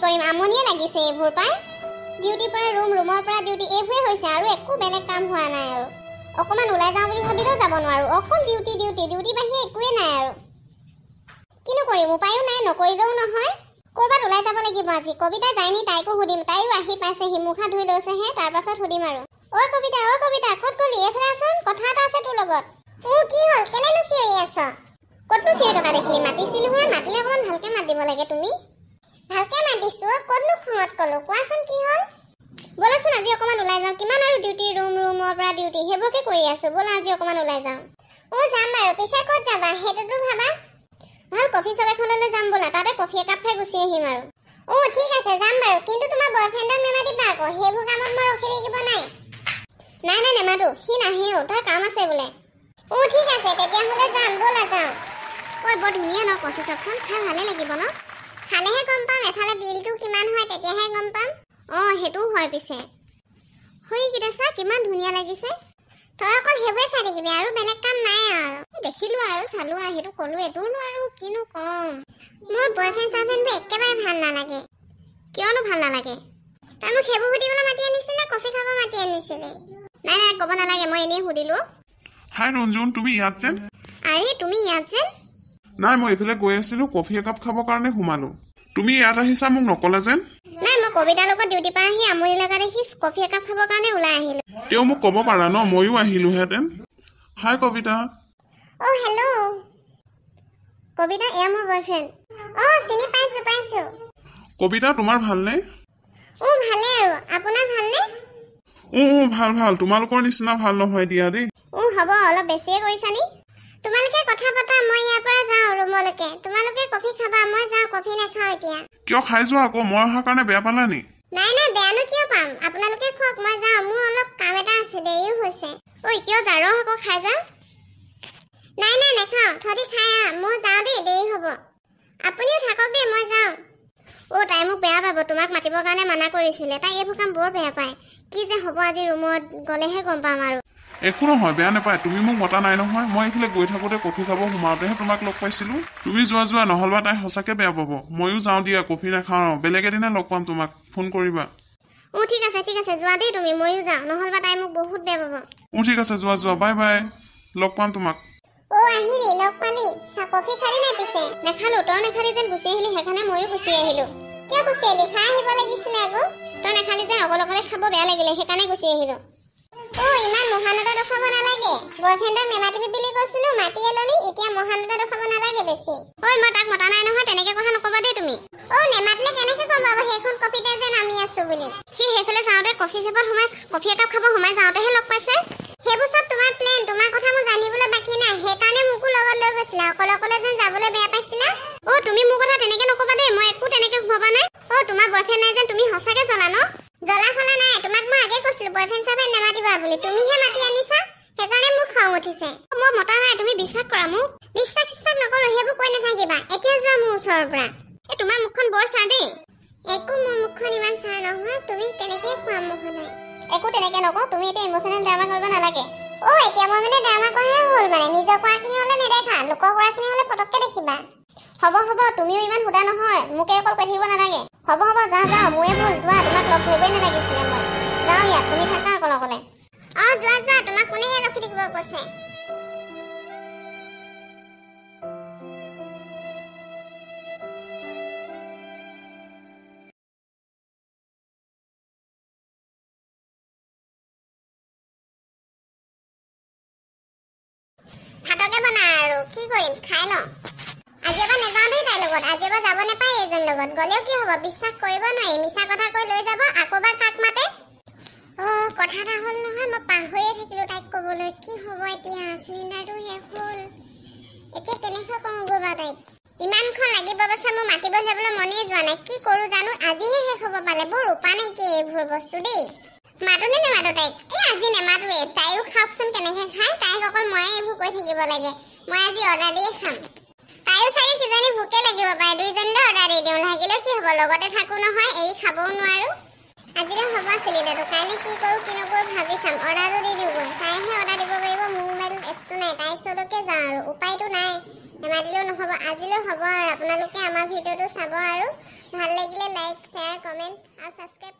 কৰিম আমনিয়ে লাগিছে এইবোৰ পাই ডিউটিৰ পৰা ৰুমৰ পৰা ডিউটি এইবোৰে হৈছে আৰু একো বেলেগ কাম হোৱা নাই আৰু অকমান ওলাই যাওঁ বুলি ভাবিলেও যাব নোৱাৰো অকল ডিউটি বাহিৰে একোৱে নাই আৰু কিনো কৰিম উপায়ো নাই নকৰিলেও নহয় কৰবাত ওলাই যাব লাগিব আজি কবিতা যায়নি তাইকো সুধিম তাইও আহি পাইছেহি মুখা ধুই লৈছেহে তাৰ পাছত সুধিম আৰু ঐ কবিতা ক'ত গলি এইফালে আছোন কথা এটা আছে তোৰ লগত কি হ'ল কেলেনো চিঞৰি আছ ক'তনো চিঞৰি থকা দেখিলি মাতিছিলোহে মাতিলে অকণমান ভালকে মাত দিব লাগে তুমি ভালকে মাতিছো ক'তনো খঙত কলো কোৱাচোন কি হ'ল বলাচোন আজি অকণমান ওলাই যাওঁ কিমান আৰু ডিউটি ৰুমৰ পৰা ডিউটি সেইবোৰকে কৰি আছো বলা আজি অকণমান ওলাই যাওঁ যাম বাৰু পিছে ক'ত যাবা সেইটোতো ভাবা ভাল কফি শ্বপ এখনলৈ যাম বলা তাতে কফি একাপ খাই গুচি আহিম আৰু ঠিক আছে যাম বাৰু কিন্তু তোমাৰ বয়ফ্ৰেণ্ডক নেমাতিবা আকৌ সেইবোৰ কামত মই ৰখি থাকিব নাই নেমাতো সি নাহেও তাৰ কাম আছে বোলে ঠিক আছে তেতিয়াহ'লে যাম বলা যাওঁ বৰ ধুনীয়া ন কফি শ্বপখন খাই ভালে লাগিব ন খালেহে গম পাম এফালে বিলটো কিমান হয় তেতিয়াহে গম পাম সেইটোও হয় পিছে সেইকেইটা চা কিমান ধুনীয়া লাগিছে তই অকল সেইবোৰে চাই থাকিবি আৰু বেলেগ কাম নাই আৰু দেখিলো আৰু চালো আৰু সেইটো ক'লো এইটোনো আৰু কিনো কম মোৰ বয়ফ্ৰেণ্ডবোৰ একেবাৰে ভাল নালাগে কিয়নো ভাল নালাগে তই মোক সেইবোৰ সুধিবলৈ মাতি আনিছিলে কফি খাব মাতি আনিছিলে নাই ক'ব নালাগে মই এনেই সুধিলো হাই ৰঞ্জন তুমি ইয়াত যেন আৰে তুমি ইয়াত যেন নাই মই এইফালে গৈ আছিলো কফি একাপ খাবৰ কাৰণে সোমালো তুমি ইয়াত আহিছা মোক নকলা যেন নাই মই কবিতাৰ লগত ডিউটি পৰা আহি আমনি লগা দেখি কফি একাপ খাবৰ কাৰণে ওলাই আহিলো তেওঁ মোক ক'ব পাৰা ন ময়ো আহিলোহেঁতেন হাই কবিতা হেল্ল' কবিতা এয়া মোৰ বয়ফ্ৰেণ্ড চিনি পাইছো কবিতা তোমাৰ ভালনে ভালে আৰু আপোনাৰ ভালনে ভাল তোমালোকৰ নিচিনা ভাল নহয় দিয়া দেই হ'ব অলপ বেছিয়ে কৰিছানি তোমালোকে কথা পাতা মই ইয়াৰ পৰা যাওঁ ৰুমলৈকে তোমালোকে কফি খাবা মই যাওঁ কফি নাখাওঁ এতিয়া কিয় খাই যোৱা আকৌ মই অহাৰ কাৰণে বেয়া পালা নি নাই বেয়ানো কিয় পাম আপোনালোকে খোৱাক মই যাওঁ মোৰ অলপ কাম এটা আছে দেৰিও হৈছে কিয় যা আকৌ খাই যা নাই নাখাওঁ থদি খাই মই যাওঁ দেই দেৰি হ'ব আপুনিও থাকক দেই মই যাওঁ তাই মোক বেয়া পাব তোমাক মাতিবৰ কাৰণে মানা কৰিছিলে তাই এইবোৰ কাম বৰ বেয়া পায় কি যে হ'ব আজি ৰুমত গ'লেহে গম পাম আৰু একো নহয় বেয়া নাপায় তুমি মোক মতা নাই নহয় মই এইফালে গৈ থাকোঁতে কফি খাব সোমাওঁতেহে তোমাক লগ পাইছিলো তুমি যোৱা নহ'লবা তাই সঁচাকৈ বেয়া পাব ময়ো যাওঁ দিয়া কফি নাখাওঁ বেলেগ এদিনা লগ পাম তোমাক ফোন কৰিবা ঠিক আছে যোৱা দেই তুমি ময়ো যাওঁ নহ'লবা তাই মোক বহুত বেয়া পাব ঠিক আছে যোৱা বাই লগ পাম তোমাক আহিলি লগ পালি কফি খালি নাই পিছে নেখালো তই নেখালি যেন গুচি আহিলি সেইকাৰণে ময়ো গুচি আহিলো কিয় গুচি আহিলি খাই আহিব লাগিছিলে আকৌ তই নেখালি যেন অকলে খাব বেয়া লাগিলে সেইকাৰণে গুচি আহিলো ইমান মহানতা দেখুৱাব নালাগে বয়ফ্ৰেণ্ডক নেমাতিবি বুলি কৈছিলো মাতিয়ে ললি এতিয়া মহানতা দেখুৱাব নালাগে বেছি মই তাক মতা নাই নহয় তেনেকে কথা নকবা দেই তুমি নেমাতিলে কেনেকে গম পাব সেইখন কফিতে যে নামি আছো বুলি সি সেইফালে যাওঁতে কফি চেপত সোমাই কফি একাপ খাব সোমাই যাওঁতেহে লগ পাইছে সেইবোৰ চব তোমাৰ প্লেন তোমাৰ কথা মোক জানিবলৈ বাকী নাই সেইকাৰণে মোকো লগত লৈ গৈছিলা অকলে যেন যাবলৈ বেয়া পাইছিলা তুমি মোৰ কথা তেনেকে নকবা দেই মই একো তেনেকে ভবা নাই তোমাৰ বয়ফ্ৰেণ্ড নাই যেন তুমি সঁচাকে জ্বলা ন জ্বলা ফলা নাই তোমাক মই আগে কৈছিলো বয়ফ্ৰেণ্ড চাবে নেমাতিবা বুলি তুমিহে মাতি আনিছা সেইকাৰণে মোক খং উঠিছে মই মতা নাই তুমি বিশ্বাস কৰা মোক বিশ্বাস নকৰো সেইবোৰ কৈ নাথাকিবা এতিয়া যোৱা মোৰ ওচৰৰ পৰা তোমাৰ মুখখন বৰ চাৰ দেই একো মোৰ মুখখন ইমান চাৰ নহয় তুমি তেনেকে খোৱা মোক সদায় একো তেনেকে নকওঁ তুমি এতিয়া ইমোচনেল ড্ৰামা কৰিব নালাগে এতিয়া মই মানে ড্ৰামা কৰাহে হ'ল মানে নিজৰ কৰাখিনি হ'লে নেদেখা লোকৰ কৰাখিনি হ'লে পটককে দেখিবা হ'ব তুমিও ইমান সুধা নহয় মোকে অকল কৈ থাকিব নালাগে হ'ব যাওঁ মোৰে ভুল যোৱা তোমাক লগ ধৰিবই নালাগিছিলে মই যাওঁ ইয়াত তুমি থাকা অকলে যোৱা তোমাক কোনে ইয়াত ৰখি থাকিব কৈছে ভাতকে বনা আৰু কি কৰিম খাই লওঁ আজি এবাৰ নেযাওঁ দেই তাইৰ লগত আজি এবাৰ যাব নাপায় এইজন লগত গ'লেও কি হ'ব বিশ্বাস কৰিব নোৱাৰি মিছা কথা কৈ লৈ যাব আকৌ বা কাক মাতে কথা এটা হ'ল নহয় মই পাহৰিয়ে থাকিলো তাইক ক'বলৈ কি হ'ব এতিয়া চিলিণ্ডাৰটো শেষ হ'ল এতিয়া কেনেকৈ কওঁগৈ বাৰু তাইক ইমানখন লাগিব পাছে মোৰ মাতিব যাবলৈ মনেই যোৱা নাই কি কৰোঁ জানো আজিহে শেষ হ'ব পালে বৰ উপায় নাইকি এইবোৰ বস্তু দেই মাতোনে নেমাতো তাইক আজি নেমাতোৱে তাইও খাওকচোন কেনেকৈ খায় তাইক অকল ময়ে এইবোৰ কৈ থাকিব লাগে মই আজি অৰ্ডাৰ দিয়ে খাম তাইও চাগে কিজানি ভোকে লাগিব পাৰে দুইজনলৈ অৰ্ডাৰ দি দিওঁ লাগিলেও কি হ'ব লগতে থাকোঁ নহয় এৰি খাবও নোৱাৰোঁ আজিলৈ হ'ব চিলিণ্ডাৰটো কাইলৈ কি কৰোঁ কি নকৰোঁ ভাবি চাম অৰ্ডাৰটো দি দিওঁগৈ তাইহে অৰ্ডাৰ দিব পাৰিব মোৰ মোবাইলত এপছটো নাই তাইৰ ওচৰলৈকে যাওঁ আৰু উপায়টো নাই নেমাতিলেও নহ'ব আজিলৈ হ'ব আৰু আপোনালোকে আমাৰ ভিডিঅ'টো চাব আৰু ভাল লাগিলে লাইক লাইক শ্বেয়াৰ কমেণ্ট আৰু ছাবস্ক্ৰাইব